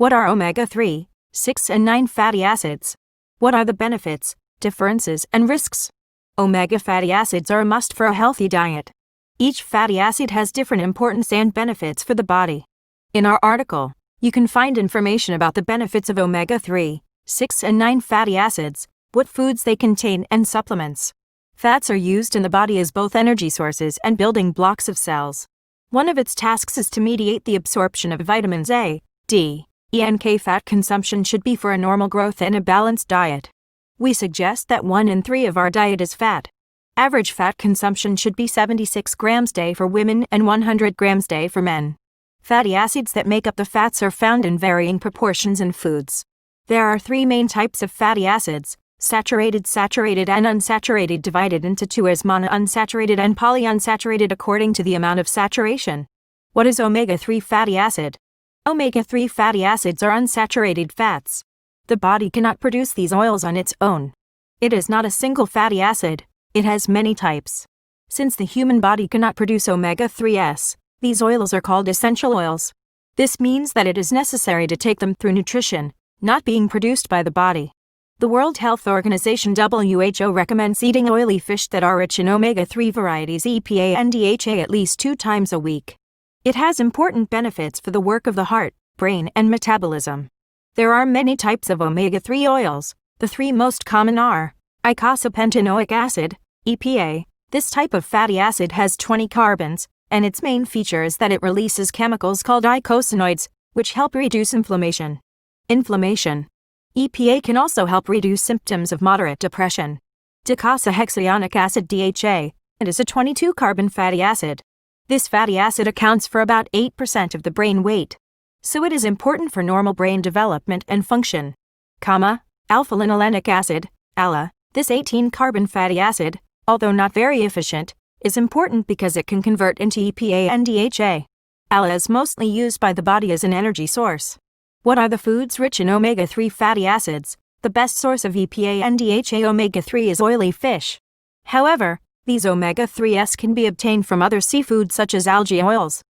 What are omega-3, 6 and 9 fatty acids? What are the benefits, differences, and risks? Omega fatty acids are a must for a healthy diet. Each fatty acid has different importance and benefits for the body. In our article, you can find information about the benefits of omega-3, 6 and 9 fatty acids, what foods they contain, and supplements. Fats are used in the body as both energy sources and building blocks of cells. One of its tasks is to mediate the absorption of vitamins A, D, E and K. Fat consumption should be for a normal growth and a balanced diet. We suggest that 1 in 3 of our diet is fat. Average fat consumption should be 76 grams day for women and 100 grams day for men. Fatty acids that make up the fats are found in varying proportions in foods. There are 3 main types of fatty acids: saturated, and unsaturated, divided into 2 as monounsaturated and polyunsaturated according to the amount of saturation. What is omega-3 fatty acid? Omega-3 fatty acids are unsaturated fats. The body cannot produce these oils on its own. It is not a single fatty acid, it has many types. Since the human body cannot produce omega-3s, these oils are called essential oils. This means that it is necessary to take them through nutrition, not being produced by the body. The World Health Organization (WHO) recommends eating oily fish that are rich in omega-3 varieties EPA and DHA at least 2 times a week. It has important benefits for the work of the heart, brain, and metabolism. There are many types of omega-3 oils. The 3 most common are eicosapentaenoic acid, EPA. This type of fatty acid has 20 carbons, and its main feature is that it releases chemicals called eicosanoids, which help reduce inflammation. EPA can also help reduce symptoms of moderate depression. Docosahexaenoic acid, DHA. It is a 22-carbon fatty acid. This fatty acid accounts for about 8% of the brain weight, so it is important for normal brain development and function. Alpha-linolenic acid, ALA. This 18-carbon fatty acid, although not very efficient, is important because it can convert into EPA and DHA. ALA is mostly used by the body as an energy source. What are the foods rich in omega-3 fatty acids? The best source of EPA and DHA omega-3 is oily fish. However, these omega-3s can be obtained from other seafoods such as algae oils.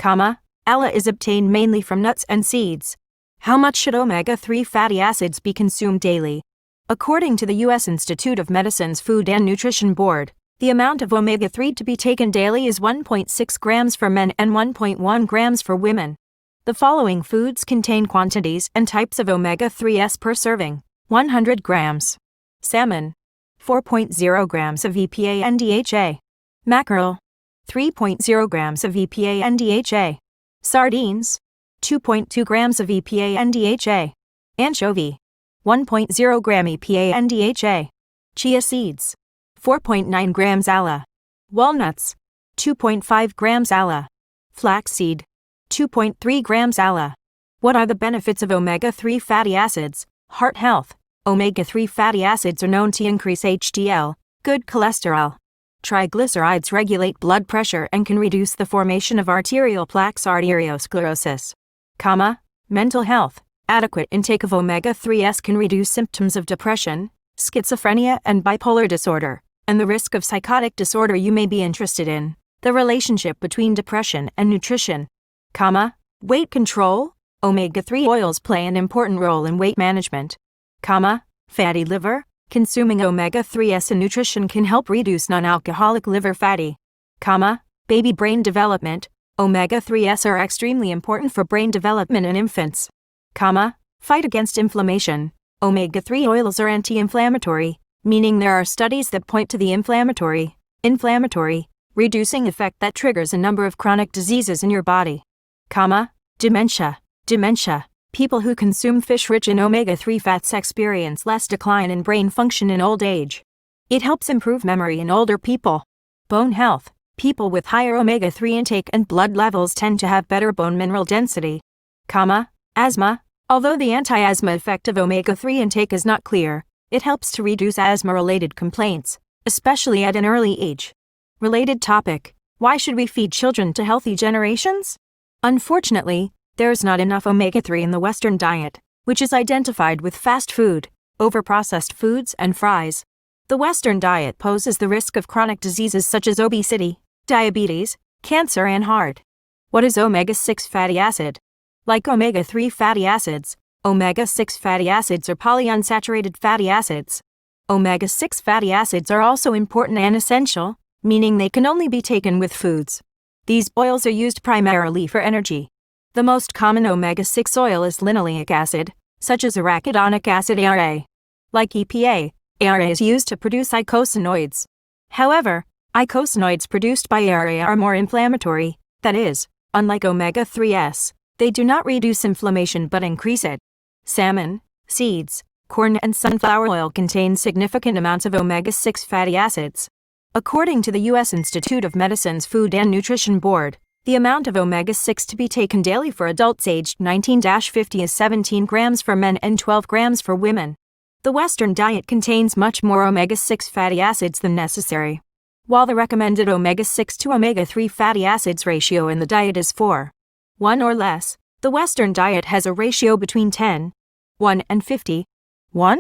ALA is obtained mainly from nuts and seeds. How much should omega-3 fatty acids be consumed daily? According to the U.S. Institute of Medicine's Food and Nutrition Board, the amount of omega-3 to be taken daily is 1.6 grams for men and 1.1 grams for women. The following foods contain quantities and types of omega-3s per serving: 100 grams. Salmon, 4.0 grams of EPA and DHA. Mackerel, 3.0 grams of EPA and DHA. Sardines, 2.2 grams of EPA and DHA. Anchovy, 1.0 gram EPA and DHA. Chia seeds, 4.9 grams ALA. Walnuts, 2.5 grams ALA. Flaxseed, 2.3 grams ALA. What are the benefits of omega-3 fatty acids? Heart health. Omega-3 fatty acids are known to increase HDL, good cholesterol. Triglycerides regulate blood pressure and can reduce the formation of arterial plaques, arteriosclerosis. Mental health. Adequate intake of omega-3s can reduce symptoms of depression, schizophrenia, and bipolar disorder, and the risk of psychotic disorder. You may be interested in the relationship between depression and nutrition. Weight control. Omega-3 oils play an important role in weight management. Fatty liver. Consuming omega-3s in nutrition can help reduce non-alcoholic liver fatty. Baby brain development. Omega-3s are extremely important for brain development in infants. Fight against inflammation. Omega-3 oils are anti-inflammatory, meaning there are studies that point to the inflammatory, reducing effect that triggers a number of chronic diseases in your body. Dementia. People who consume fish rich in omega-3 fats experience less decline in brain function in old age. It helps improve memory in older people. Bone health. People with higher omega-3 intake and blood levels tend to have better bone mineral density. Asthma. Although the anti-asthma effect of omega-3 intake is not clear, it helps to reduce asthma-related complaints, especially at an early age. Related topic: why should we feed children to healthy generations? Unfortunately, there's not enough omega-3 in the Western diet, which is identified with fast food, overprocessed foods, and fries. The Western diet poses the risk of chronic diseases such as obesity, diabetes, cancer, and heart. What is omega-6 fatty acid? Like omega-3 fatty acids, omega-6 fatty acids are polyunsaturated fatty acids. Omega-6 fatty acids are also important and essential, meaning they can only be taken with foods. These oils are used primarily for energy. The most common omega-6 oil is linoleic acid, such as arachidonic acid ARA. Like EPA, ARA is used to produce eicosanoids. However, eicosanoids produced by ARA are more inflammatory, that is, unlike omega-3s, they do not reduce inflammation but increase it. Salmon, seeds, corn and sunflower oil contain significant amounts of omega-6 fatty acids. According to the U.S. Institute of Medicine's Food and Nutrition Board, the amount of omega-6 to be taken daily for adults aged 19-50 is 17 grams for men and 12 grams for women. The Western diet contains much more omega-6 fatty acids than necessary. While the recommended omega-6 to omega-3 fatty acids ratio in the diet is 4:1 or less, the Western diet has a ratio between 10:1 and 50:1.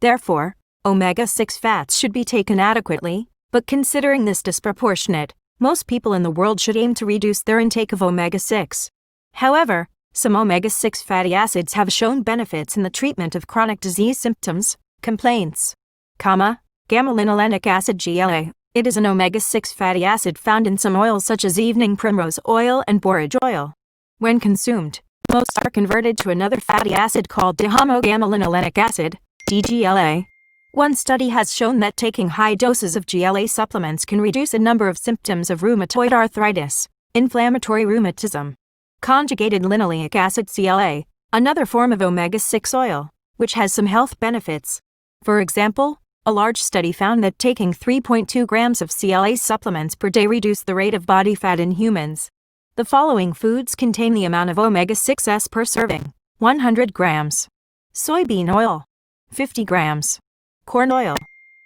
Therefore, omega-6 fats should be taken adequately, but considering this disproportionate, most people in the world should aim to reduce their intake of omega-6. However, some omega-6 fatty acids have shown benefits in the treatment of chronic disease symptoms, complaints. Gamma-linolenic acid GLA. It is an omega-6 fatty acid found in some oils such as evening primrose oil and borage oil. When consumed, most are converted to another fatty acid called dihomogamma-linolenic acid, DGLA. One study has shown that taking high doses of GLA supplements can reduce a number of symptoms of rheumatoid arthritis, inflammatory rheumatism. Conjugated linoleic acid CLA, another form of omega-6 oil, which has some health benefits. For example, a large study found that taking 3.2 grams of CLA supplements per day reduced the rate of body fat in humans. The following foods contain the amount of omega-6s per serving: 100 grams. Soybean oil, 50 grams. Corn oil,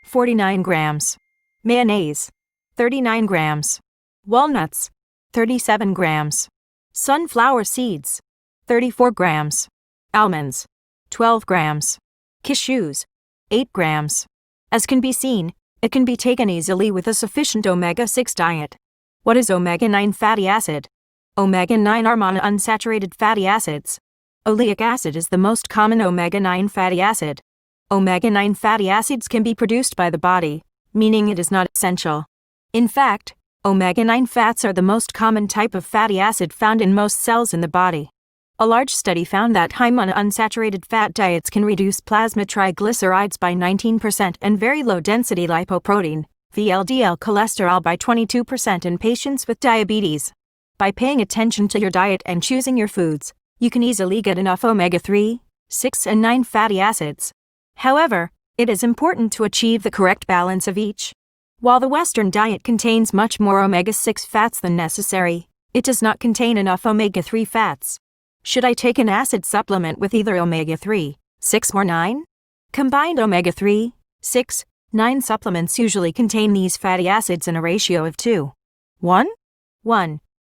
49 grams. Mayonnaise, 39 grams. Walnuts, 37 grams. Sunflower seeds, 34 grams. Almonds, 12 grams. Cashews, 8 grams. As can be seen, it can be taken easily with a sufficient omega-6 diet. What is omega-9 fatty acid? Omega-9 are monounsaturated fatty acids. Oleic acid is the most common omega-9 fatty acid. Omega-9 fatty acids can be produced by the body, meaning it is not essential. In fact, omega-9 fats are the most common type of fatty acid found in most cells in the body. A large study found that high monounsaturated fat diets can reduce plasma triglycerides by 19% and very low-density lipoprotein, VLDL cholesterol by 22% in patients with diabetes. By paying attention to your diet and choosing your foods, you can easily get enough omega-3, 6 and 9 fatty acids. However, it is important to achieve the correct balance of each. While the Western diet contains much more omega-6 fats than necessary, it does not contain enough omega-3 fats. Should I take an acid supplement with either omega-3, 6 or 9? Combined omega-3, 6, 9 supplements usually contain these fatty acids in a ratio of 2:1,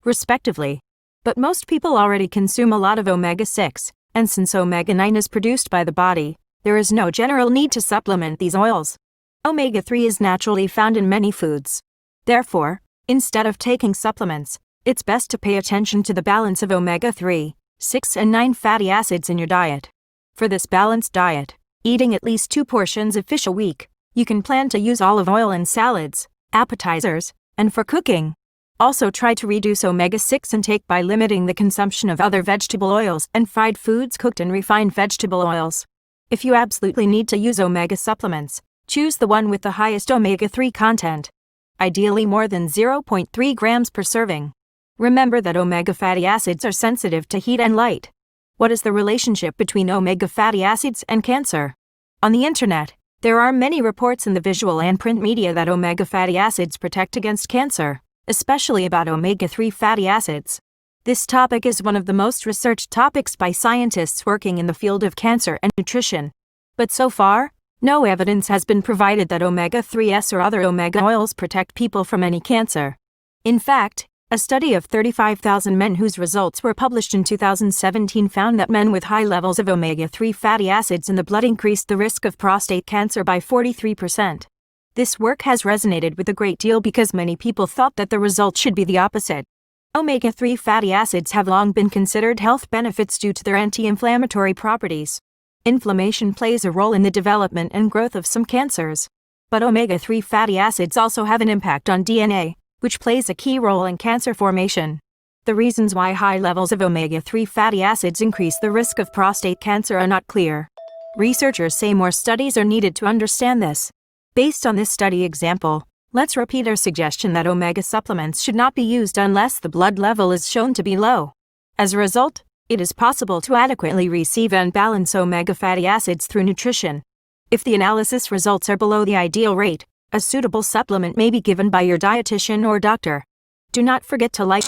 respectively. But most people already consume a lot of omega-6, and since omega-9 is produced by the body, there is no general need to supplement these oils. Omega-3 is naturally found in many foods. Therefore, instead of taking supplements, it's best to pay attention to the balance of omega-3, 6 and 9 fatty acids in your diet. For this balanced diet, eating at least 2 portions of fish a week, you can plan to use olive oil in salads, appetizers, and for cooking. Also try to reduce omega-6 intake by limiting the consumption of other vegetable oils and fried foods, cooked and refined vegetable oils. If you absolutely need to use omega supplements, choose the one with the highest omega-3 content. Ideally more than 0.3 grams per serving. Remember that omega fatty acids are sensitive to heat and light. What is the relationship between omega fatty acids and cancer? On the internet, there are many reports in the visual and print media that omega fatty acids protect against cancer, especially about omega-3 fatty acids. This topic is one of the most researched topics by scientists working in the field of cancer and nutrition. But so far, no evidence has been provided that omega-3s or other omega oils protect people from any cancer. In fact, a study of 35,000 men whose results were published in 2017 found that men with high levels of omega-3 fatty acids in the blood increased the risk of prostate cancer by 43%. This work has resonated with a great deal because many people thought that the result should be the opposite. Omega-3 fatty acids have long been considered health benefits due to their anti-inflammatory properties. Inflammation plays a role in the development and growth of some cancers. But omega-3 fatty acids also have an impact on DNA, which plays a key role in cancer formation. The reasons why high levels of omega-3 fatty acids increase the risk of prostate cancer are not clear. Researchers say more studies are needed to understand this. Based on this study example, let's repeat our suggestion that omega supplements should not be used unless the blood level is shown to be low. As a result, it is possible to adequately receive and balance omega fatty acids through nutrition. If the analysis results are below the ideal rate, a suitable supplement may be given by your dietitian or doctor. Do not forget to like